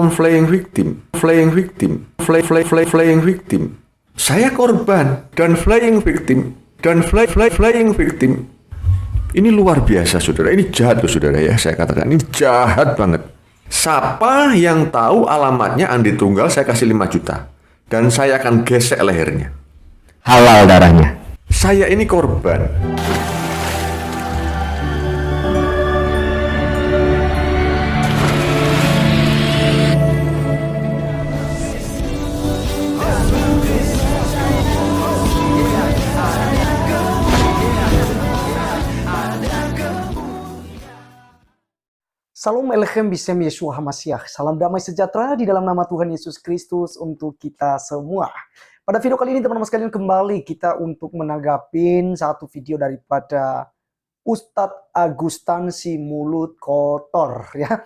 Flying victim, flying victim. Saya korban dan flying victim flying victim. Ini luar biasa, saudara. Ini jahat, saudara ya. Saya katakan ini jahat banget. Siapa yang tahu alamatnya Andi Tunggal, saya kasih 5 juta. Dan saya akan gesek lehernya. Halal darahnya. Saya ini korban. Salam Elechem Bisem Yeshua HaMashiach. Salam damai sejahtera di dalam nama Tuhan Yesus Kristus untuk kita semua. Pada video kali ini teman-teman sekalian, kembali kita untuk menanggapin satu video daripada Ustadz Agustan si mulut kotor ya.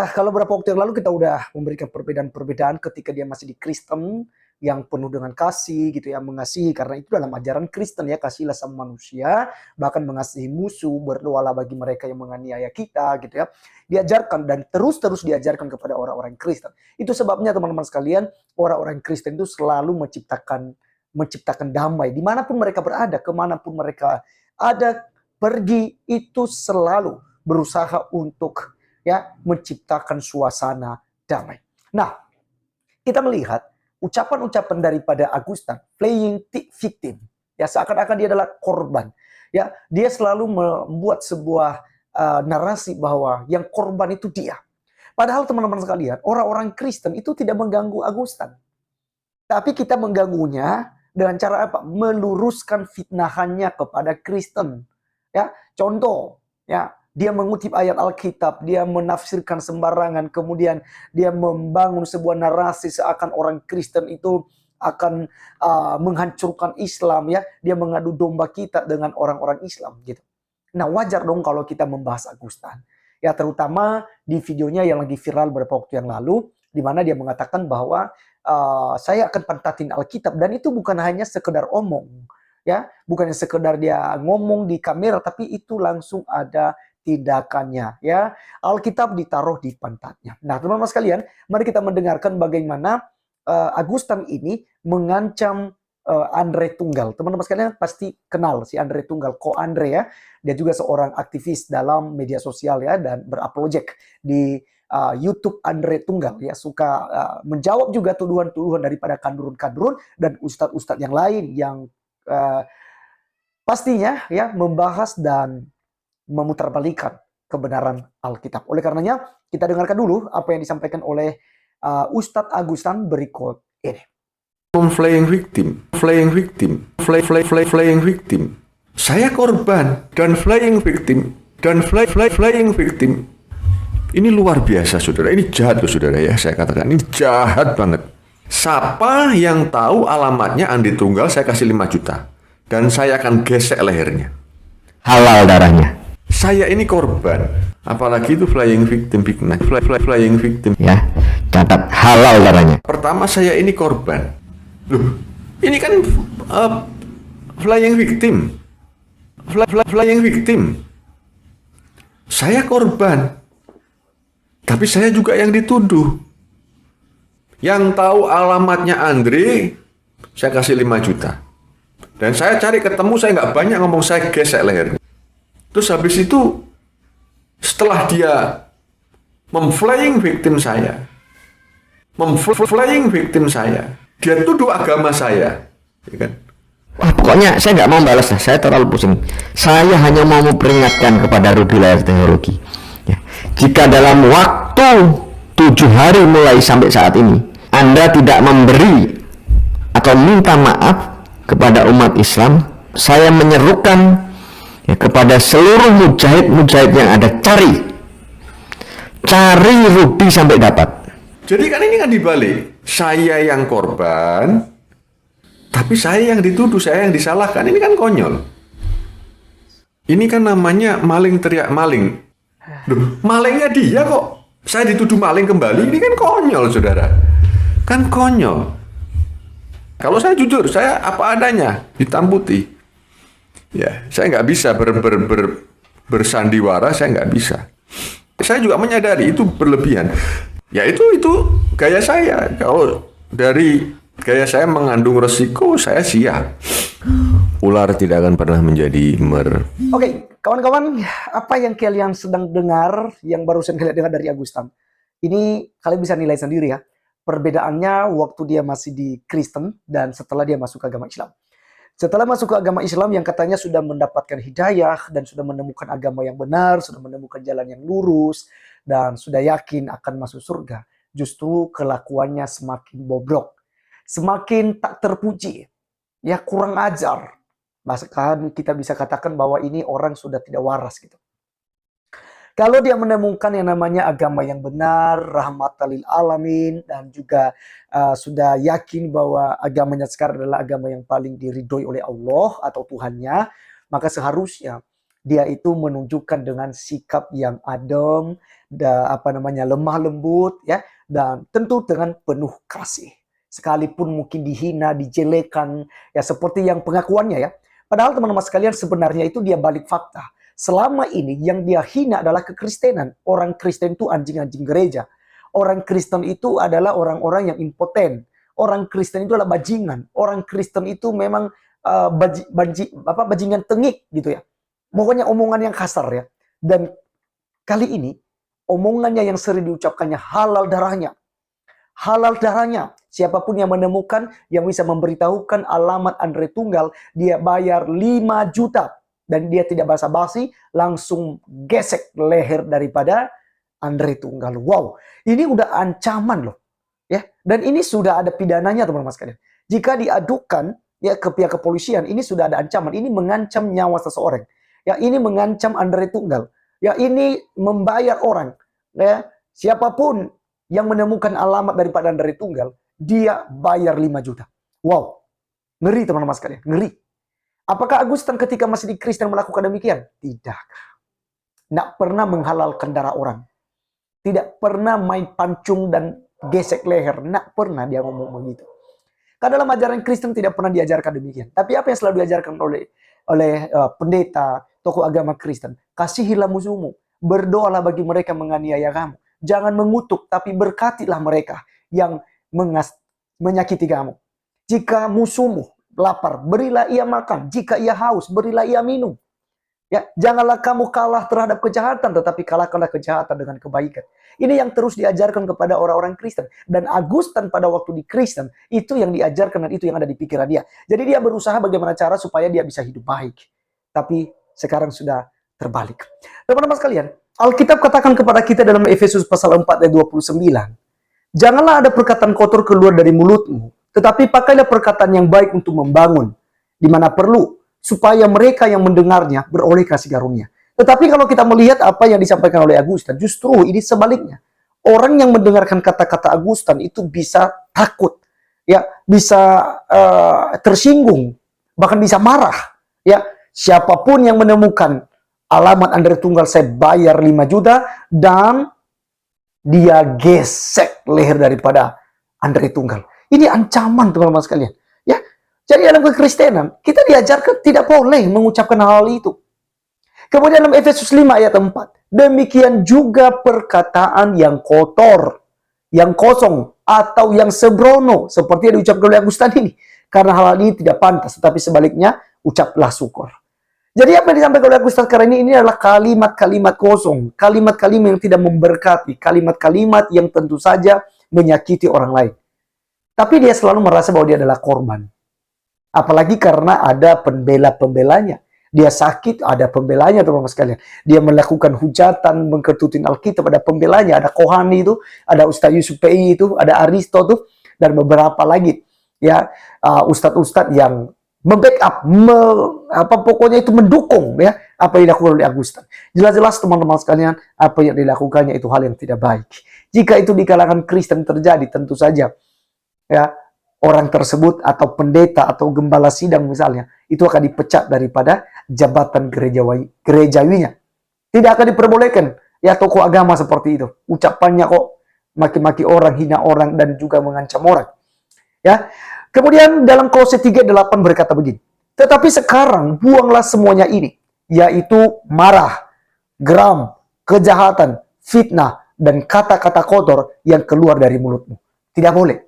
Kalau beberapa waktu yang lalu kita udah memberikan perbedaan-perbedaan ketika dia masih di Kristen yang penuh dengan kasih gitu ya, mengasihi, karena itu dalam ajaran Kristen ya, kasihlah sama manusia, bahkan mengasihi musuh, berdoalah bagi mereka yang menganiaya kita gitu ya. Diajarkan dan terus diajarkan kepada orang-orang Kristen. Itu sebabnya teman-teman sekalian, orang-orang Kristen itu selalu menciptakan damai dimanapun mereka berada, kemanapun mereka ada pergi, itu selalu berusaha untuk ya menciptakan suasana damai. Nah, kita melihat ucapan-ucapan daripada Agustan, playing victim, ya seakan-akan dia adalah korban. Ya, dia selalu membuat sebuah narasi bahwa yang korban itu dia. Padahal teman-teman sekalian, orang-orang Kristen itu tidak mengganggu Agustan. Tapi kita mengganggunya dengan cara apa? Meluruskan fitnahannya kepada Kristen. Ya, contoh, ya, dia mengutip ayat Alkitab, dia menafsirkan sembarangan, kemudian dia membangun sebuah narasi seakan orang Kristen itu akan menghancurkan Islam ya. Dia mengadu domba kita dengan orang-orang Islam gitu. Nah, wajar dong kalau kita membahas Agustan. Ya, terutama di videonya yang lagi viral beberapa waktu yang lalu, di mana dia mengatakan bahwa saya akan pantatin Alkitab, dan itu bukan hanya sekedar omong. Ya, bukannya sekedar dia ngomong di kamera, tapi itu langsung ada tindakannya ya. Alkitab ditaruh di pantatnya. Nah, teman-teman sekalian, mari kita mendengarkan bagaimana Agustan ini mengancam Andre Tunggal. Teman-teman sekalian pasti kenal si Andre Tunggal, Ko Andre ya. Dia juga seorang aktivis dalam media sosial ya, dan berapologet di YouTube Andre Tunggal ya, suka menjawab juga tuduhan-tuduhan daripada kandurun-kandurun dan ustadz-ustadz yang lain yang pastinya ya membahas dan memutarbalikan kebenaran Alkitab. Oleh karenanya, kita dengarkan dulu apa yang disampaikan oleh Ustadz Agustan berikut ini. Flying victim, flying victim. Saya korban dan flying victim flying victim. Ini luar biasa, saudara. Ini jahat, saudara ya. Saya katakan ini jahat banget. Siapa yang tahu alamatnya Andi Tunggal, saya kasih 5 juta. Dan saya akan gesek lehernya. Halal darahnya. Saya ini korban, apalagi itu flying victim, flying victim. Ya, catat halal darahnya. Pertama, saya ini korban. Loh, ini kan flying victim, flying victim. Saya korban, tapi saya juga yang dituduh. Yang tahu alamatnya Andre, saya kasih 5 juta. Dan saya cari ketemu, saya nggak banyak ngomong, saya gesek lehernya. Terus habis itu, setelah dia memflying victim saya, dia tuduh agama saya, ya kan? Wah, pokoknya saya nggak mau balas, saya terlalu pusing. Saya hanya mau memperingatkan kepada Rudy Layar Teknologi. Ya. Jika dalam waktu 7 hari mulai sampai saat ini, Anda tidak memberi atau minta maaf kepada umat Islam, saya menyerukan ya, kepada seluruh mujahid yang ada, cari Rudy sampai dapat. Jadi kan ini kan dibalik, saya yang korban, tapi saya yang dituduh, saya yang disalahkan. Ini kan konyol. Ini kan namanya maling teriak maling. Duh, malingnya dia kok, saya dituduh maling kembali. Ini kan konyol, saudara. Kan konyol. Kalau saya jujur, saya apa adanya, hitam putih. Ya, saya nggak bisa bersandiwara, saya nggak bisa. Saya juga menyadari itu berlebihan. Ya itu gaya saya. Kalau dari gaya saya mengandung resiko, saya siap. Ular tidak akan pernah menjadi Oke, kawan-kawan, apa yang kalian sedang dengar, yang barusan kalian dengar dari Agustan, ini kalian bisa nilai sendiri ya. Perbedaannya waktu dia masih di Kristen dan setelah dia masuk ke agama Islam. Setelah masuk ke agama Islam yang katanya sudah mendapatkan hidayah dan sudah menemukan agama yang benar, sudah menemukan jalan yang lurus, dan sudah yakin akan masuk surga, justru kelakuannya semakin bobrok, semakin tak terpuji, ya kurang ajar. Bahkan kita bisa katakan bahwa ini orang sudah tidak waras gitu. Kalau dia menemukan yang namanya agama yang benar, rahmatan lil alamin, dan juga sudah yakin bahwa agamanya sekarang adalah agama yang paling diridhoi oleh Allah atau Tuhannya, maka seharusnya dia itu menunjukkan dengan sikap yang adem, lemah lembut, ya, dan tentu dengan penuh kasih. Sekalipun mungkin dihina, dijelekan, ya seperti yang pengakuannya ya. Padahal teman-teman sekalian sebenarnya itu dia balik fakta. Selama ini yang dia hina adalah kekristenan. Orang Kristen itu anjing-anjing gereja. Orang Kristen itu adalah orang-orang yang impoten. Orang Kristen itu adalah bajingan. Orang Kristen itu memang bajingan tengik gitu ya. Pokoknya omongan yang kasar ya. Dan kali ini omongannya yang sering diucapkannya halal darahnya. Halal darahnya. Siapapun yang menemukan, yang bisa memberitahukan alamat Andre Tunggal, dia bayar 5 juta. Dan dia tidak basa-basi, langsung gesek leher daripada Andre Tunggal. Wow, ini udah ancaman loh. Ya, dan ini sudah ada pidananya teman-teman sekalian. Jika diadukan ya ke pihak kepolisian, ini sudah ada ancaman. Ini mengancam nyawa seseorang. Ya, ini mengancam Andre Tunggal. Ya, ini membayar orang. Ya, siapapun yang menemukan alamat daripada Andre Tunggal, dia bayar 5 juta. Wow, ngeri teman-teman sekalian, ngeri. Apakah Agustan ketika masih di Kristen melakukan demikian? Tidak. Tidak pernah menghalalkan darah orang. Tidak pernah main pancung dan gesek leher. Tidak pernah dia ngomong begitu. Karena dalam ajaran Kristen tidak pernah diajarkan demikian. Tapi apa yang selalu diajarkan oleh pendeta, tokoh agama Kristen? Kasihilah musuhmu. Berdoalah bagi mereka menganiaya kamu. Jangan mengutuk, tapi berkatilah mereka yang menyakiti kamu. Jika musuhmu lapar, berilah ia makan. Jika ia haus, berilah ia minum. Ya, janganlah kamu kalah terhadap kejahatan, tetapi kalahkanlah kejahatan dengan kebaikan. Ini yang terus diajarkan kepada orang-orang Kristen. Dan Agustan pada waktu di Kristen, itu yang diajarkan dan itu yang ada di pikiran dia. Jadi dia berusaha bagaimana cara supaya dia bisa hidup baik. Tapi sekarang sudah terbalik. Teman-teman sekalian, Alkitab katakan kepada kita dalam Efesus pasal 4 ayat 29. Janganlah ada perkataan kotor keluar dari mulutmu, tetapi pakailah perkataan yang baik untuk membangun, di mana perlu, supaya mereka yang mendengarnya beroleh kasih karunia. Tetapi kalau kita melihat apa yang disampaikan oleh Agustan, justru ini sebaliknya. Orang yang mendengarkan kata-kata Agustan itu bisa takut, ya, bisa tersinggung, bahkan bisa marah. Ya, siapapun yang menemukan alamat Andre Tunggal, saya bayar 5 juta, dan dia gesek leher daripada Andre Tunggal. Ini ancaman teman-teman sekalian. Ya, jadi dalam kekristenan kita diajarkan tidak boleh mengucapkan hal itu. Kemudian dalam Efesus 5 ayat 4, demikian juga perkataan yang kotor, yang kosong, atau yang sembrono, seperti yang diucapkan oleh Agustan ini. Karena hal ini tidak pantas, tetapi sebaliknya ucaplah syukur. Jadi apa yang disampaikan oleh Agustan sekarang ini adalah kalimat-kalimat kosong, kalimat-kalimat yang tidak memberkati, kalimat-kalimat yang tentu saja menyakiti orang lain. Tapi dia selalu merasa bahwa dia adalah korban. Apalagi karena ada pembela-pembelanya. Dia sakit, ada pembelanya teman-teman sekalian. Dia melakukan hujatan, mengketutin Alkitab, ada pembelanya. Ada Kohani itu, ada Ustaz Yusuf PI itu, ada Aristo itu, dan beberapa lagi. Ya, ustadz-ustadz yang membackup, pokoknya itu mendukung ya apa yang dilakukan oleh Agustan. Jelas-jelas teman-teman sekalian, apa yang dilakukannya itu hal yang tidak baik. Jika itu di kalangan Kristen terjadi, tentu saja ya orang tersebut atau pendeta atau gembala sidang misalnya itu akan dipecat daripada jabatan gerejawinya. Tidak akan diperbolehkan ya tokoh agama seperti itu. Ucapannya kok maki-maki orang, hina orang, dan juga mengancam orang. Ya. Kemudian dalam Kolose 3:8 berkata begini, tetapi sekarang buanglah semuanya ini, yaitu marah, geram, kejahatan, fitnah, dan kata-kata kotor yang keluar dari mulutmu. Tidak boleh.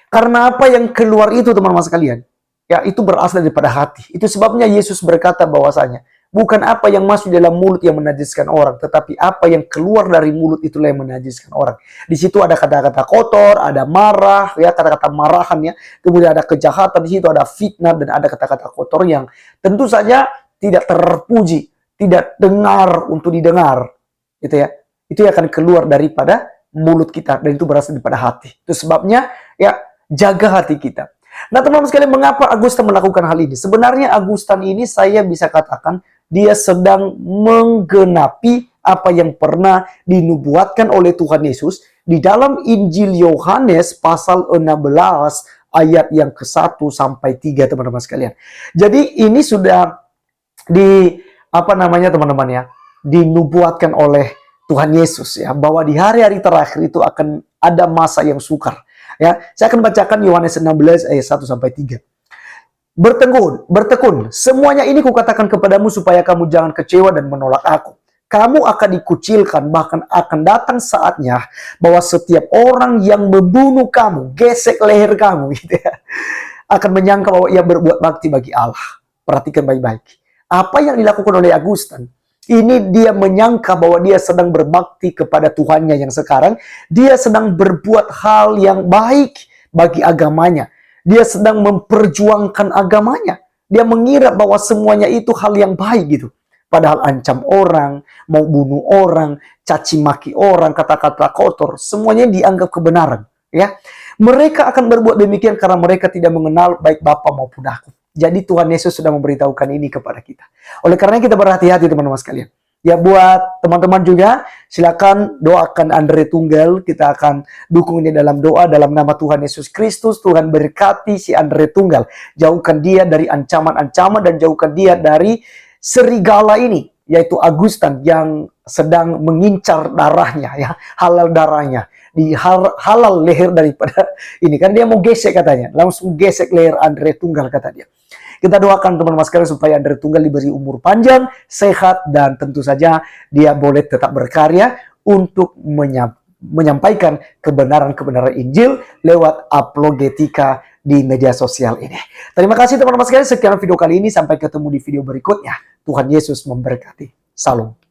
Karena apa yang keluar itu, teman-teman sekalian, ya itu berasal daripada hati. Itu sebabnya Yesus berkata bahwasanya bukan apa yang masuk dalam mulut yang menajiskan orang, tetapi apa yang keluar dari mulut itulah yang menajiskan orang. Di situ ada kata-kata kotor, ada marah, ya kata-kata marahan ya. Kemudian ada kejahatan, di situ ada fitnah dan ada kata-kata kotor yang tentu saja tidak terpuji, tidak dengar untuk didengar, gitu ya. Itu yang akan keluar daripada mulut kita dan itu berasal daripada hati. Itu sebabnya ya jaga hati kita. Nah teman-teman sekalian, mengapa Agustan melakukan hal ini? Sebenarnya Agustan ini saya bisa katakan dia sedang menggenapi apa yang pernah dinubuatkan oleh Tuhan Yesus di dalam Injil Yohanes pasal 16 ayat yang ke-1 sampai 3, teman-teman sekalian. Jadi ini sudah teman-teman ya, dinubuatkan oleh Tuhan Yesus ya, bahwa di hari-hari terakhir itu akan ada masa yang sukar. Ya, saya akan bacakan Yohanes 16 ayat 1 sampai 3. Bertekun, semuanya ini kukatakan kepadamu supaya kamu jangan kecewa dan menolak aku. Kamu akan dikucilkan, bahkan akan datang saatnya bahwa setiap orang yang membunuh kamu, gesek leher kamu, gitu ya, akan menyangka bahwa ia berbuat bakti bagi Allah. Perhatikan baik-baik. Apa yang dilakukan oleh Agustan? Ini dia menyangka bahwa dia sedang berbakti kepada Tuhannya yang sekarang. Dia sedang berbuat hal yang baik bagi agamanya. Dia sedang memperjuangkan agamanya. Dia mengira bahwa semuanya itu hal yang baik gitu. Padahal ancam orang, mau bunuh orang, caci maki orang, kata-kata kotor, semuanya dianggap kebenaran. Ya, mereka akan berbuat demikian karena mereka tidak mengenal baik Bapa maupun aku. Jadi Tuhan Yesus sudah memberitahukan ini kepada kita. Oleh karena kita berhati-hati teman-teman sekalian. Ya buat teman-teman juga, silakan doakan Andre Tunggal. Kita akan dukung ini dalam doa dalam nama Tuhan Yesus Kristus. Tuhan berkati si Andre Tunggal. Jauhkan dia dari ancaman-ancaman dan jauhkan dia dari serigala ini, yaitu Agustan yang sedang mengincar darahnya, ya halal darahnya. Di halal leher daripada ini kan dia mau gesek katanya, langsung gesek leher Andre Tunggal kata dia. Kita doakan teman-teman sekalian supaya Andre Tunggal diberi umur panjang, sehat, dan tentu saja dia boleh tetap berkarya untuk menyampaikan kebenaran-kebenaran Injil lewat apologetika di media sosial ini. Terima kasih teman-teman sekalian, sekian video kali ini, sampai ketemu di video berikutnya. Tuhan Yesus memberkati. Salam.